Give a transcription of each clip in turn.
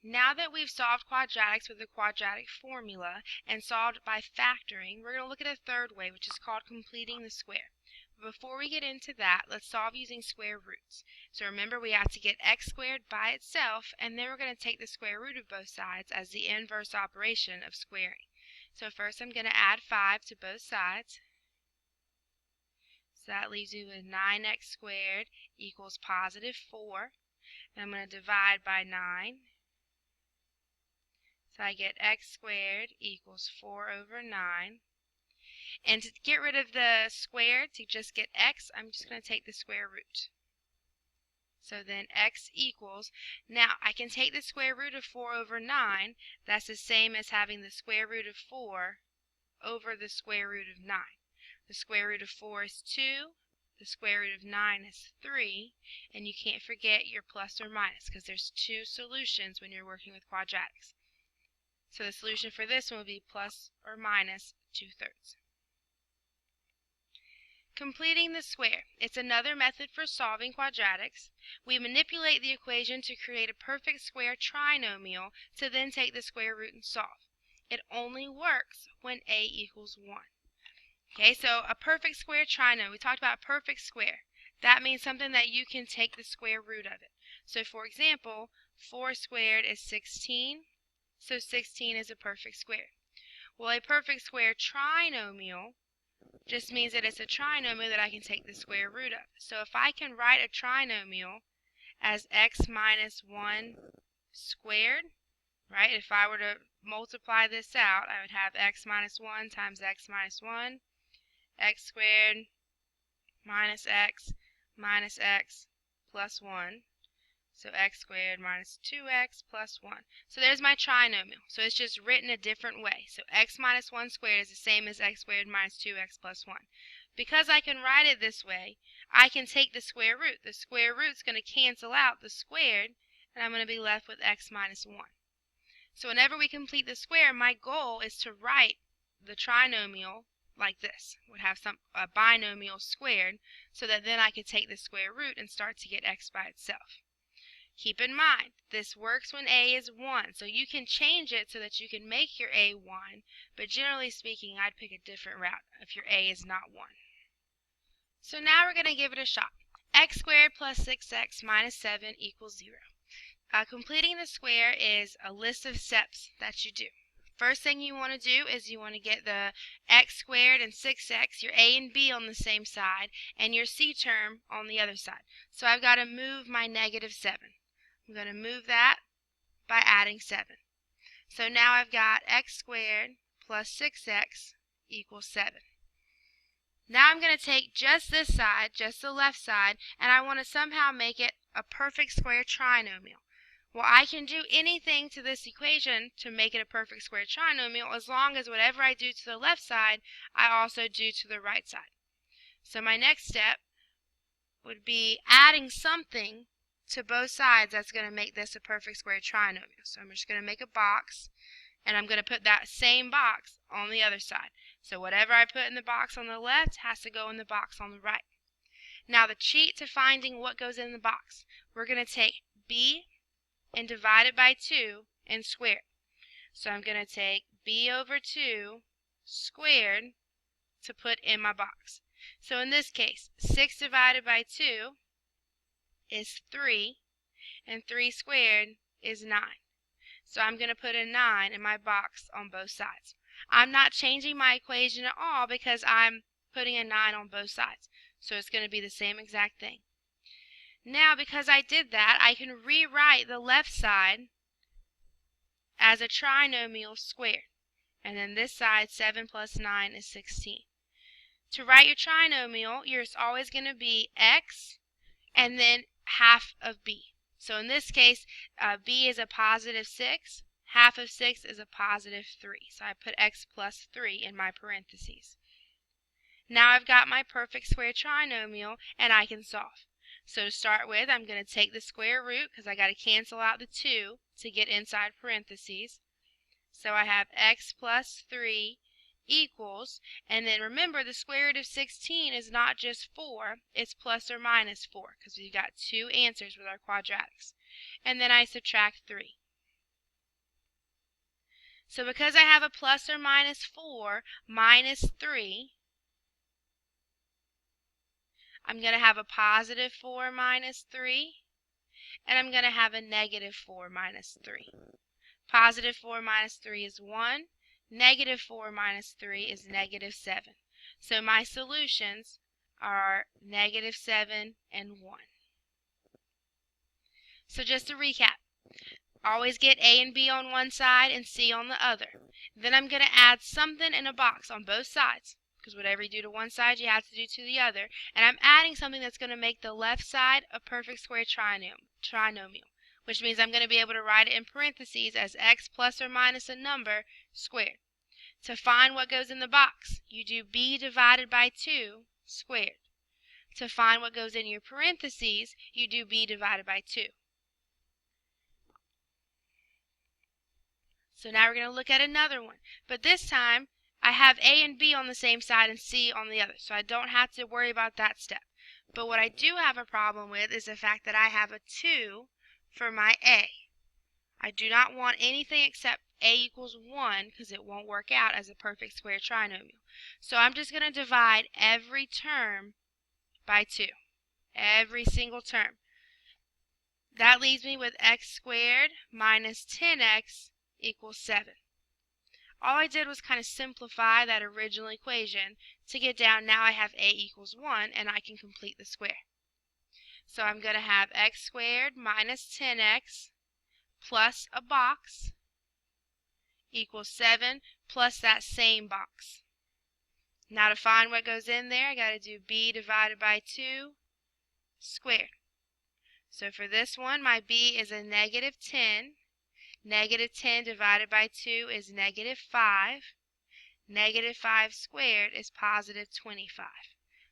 Now that we've solved quadratics with the quadratic formula and solved by factoring, we're going to look at a third way, which is called completing the square. But before we get into that, let's solve using square roots. So remember, we have to get x squared by itself, and then we're going to take the square root of both sides as the inverse operation of squaring. So first I'm going to add 5 to both sides. So that leaves you with 9x squared equals positive 4. And I'm going to divide by 9. So I get x squared equals 4 over 9. And to get rid of the square, to just get x, I'm just going to take the square root. So then x equals, now I can take the square root of 4 over 9. That's the same as having the square root of 4 over the square root of 9. The square root of 4 is 2. The square root of 9 is 3. And you can't forget your plus or minus because there's two solutions when you're working with quadratics. So the solution for this one would be plus or minus 2/3. Completing the square. It's another method for solving quadratics. We manipulate the equation to create a perfect square trinomial to then take the square root and solve. It only works when a equals 1. Okay, so a perfect square trinomial, we talked about a perfect square. That means something that you can take the square root of it. So for example, 4 squared is 16, so 16 is a perfect square. Well, a perfect square trinomial just means that it's a trinomial that I can take the square root of. So if I can write a trinomial as x minus 1 squared, right? If I were to multiply this out, I would have x minus 1 times x minus 1, x squared minus x plus 1. So x squared minus 2x plus 1. So there's my trinomial. So it's just written a different way. So x minus 1 squared is the same as x squared minus 2x plus 1. Because I can write it this way, I can take the square root. The square root's going to cancel out the squared, and I'm going to be left with x minus 1. So whenever we complete the square, my goal is to write the trinomial like this. Would have a binomial squared, so that then I could take the square root and start to get x by itself. Keep in mind, this works when a is 1, so you can change it so that you can make your a 1, but generally speaking, I'd pick a different route if your a is not 1. So now we're going to give it a shot. X squared plus 6x minus 7 equals 0. Completing the square is a list of steps that you do. First thing you want to do is you want to get the x squared and 6x, your a and b on the same side, and your c term on the other side. So I've got to move my negative 7. I'm going to move that by adding 7. So now I've got x squared plus 6x equals 7. Now I'm going to take just this side, just the left side, and I want to somehow make it a perfect square trinomial. Well, I can do anything to this equation to make it a perfect square trinomial as long as whatever I do to the left side, I also do to the right side. So my next step would be adding something to both sides that's going to make this a perfect square trinomial. So I'm just going to make a box, and I'm going to put that same box on the other side. So whatever I put in the box on the left has to go in the box on the right. Now the cheat to finding what goes in the box, we're going to take b and divide it by 2 and square it. So I'm going to take b over 2 squared to put in my box. So in this case, 6 divided by 2 is 3, and 3 squared is 9. So I'm going to put a 9 in my box on both sides. I'm not changing my equation at all because I'm putting a 9 on both sides. So it's going to be the same exact thing. Now, because I did that, I can rewrite the left side as a trinomial squared. And then this side, 7 plus 9 is 16. To write your trinomial, it's always going to be x and then half of b. So in this case, b is a positive 6. Half of 6 is a positive 3. So I put x plus 3 in my parentheses. Now I've got my perfect square trinomial, and I can solve. So to start with, I'm going to take the square root because I got to cancel out the 2 to get inside parentheses. So I have x plus 3 equals, and then remember the square root of 16 is not just 4, it's plus or minus 4 because we've got two answers with our quadratics. And then I subtract 3. So because I have a plus or minus 4 minus 3, I'm going to have a positive 4 minus 3, and I'm going to have a negative 4 minus 3. Positive 4 minus 3 is 1. Negative 4 minus 3 is negative 7. So my solutions are negative 7 and 1. So just to recap, always get A and B on one side and C on the other. Then I'm going to add something in a box on both sides, because whatever you do to one side, you have to do to the other. And I'm adding something that's going to make the left side a perfect square trinomial, which means I'm going to be able to write it in parentheses as x plus or minus a number squared. To find what goes in the box, you do b divided by 2 squared. To find what goes in your parentheses, you do b divided by 2. So now we're going to look at another one. But this time, I have A and B on the same side and C on the other, so I don't have to worry about that step. But what I do have a problem with is the fact that I have a 2 for my A. I do not want anything except A equals 1 because it won't work out as a perfect square trinomial. So I'm just going to divide every term by 2. Every single term. That leaves me with x squared minus 10x equals 7. All I did was kind of simplify that original equation to get down. Now I have A equals 1 and I can complete the square. So I'm going to have x squared minus 10x plus a box equals 7 plus that same box. Now to find what goes in there, I got to do b divided by 2 squared. So for this one, my b is a negative 10. Negative 10 divided by 2 is negative 5. Negative 5 squared is positive 25.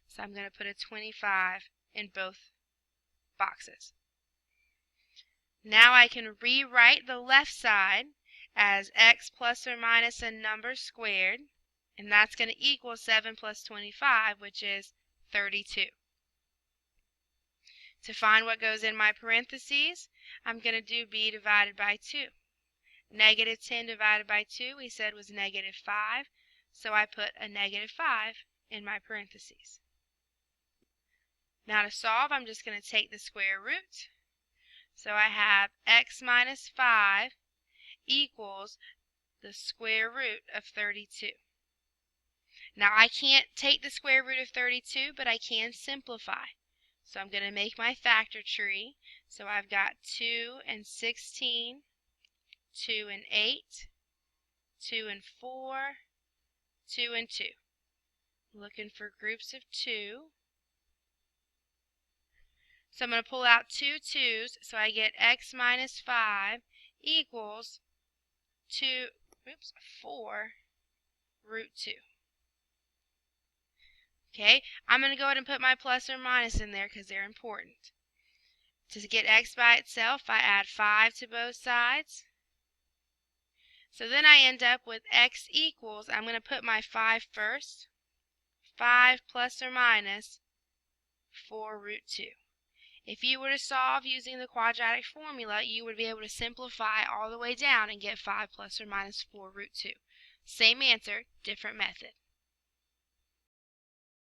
So I'm going to put a 25 in both boxes. Now I can rewrite the left side as x plus or minus a number squared, and that's going to equal 7 plus 25, which is 32. To find what goes in my parentheses, I'm going to do b divided by 2. Negative 10 divided by 2 we said was negative 5, so I put a negative 5 in my parentheses. Now to solve, I'm just going to take the square root. So I have x minus 5 equals the square root of 32. Now I can't take the square root of 32, but I can simplify. So I'm going to make my factor tree. So I've got 2 and 16, 2 and 8, 2 and 4, 2 and 2. Looking for groups of 2. So I'm going to pull out 2 2's, so I get x minus 5 equals 4 root 2. Okay, I'm going to go ahead and put my plus or minus in there because they're important. To get x by itself, I add 5 to both sides. So then I end up with x equals, I'm going to put my 5 first, 5 plus or minus 4 root 2. If you were to solve using the quadratic formula, you would be able to simplify all the way down and get 5 plus or minus 4 root 2. Same answer, different method.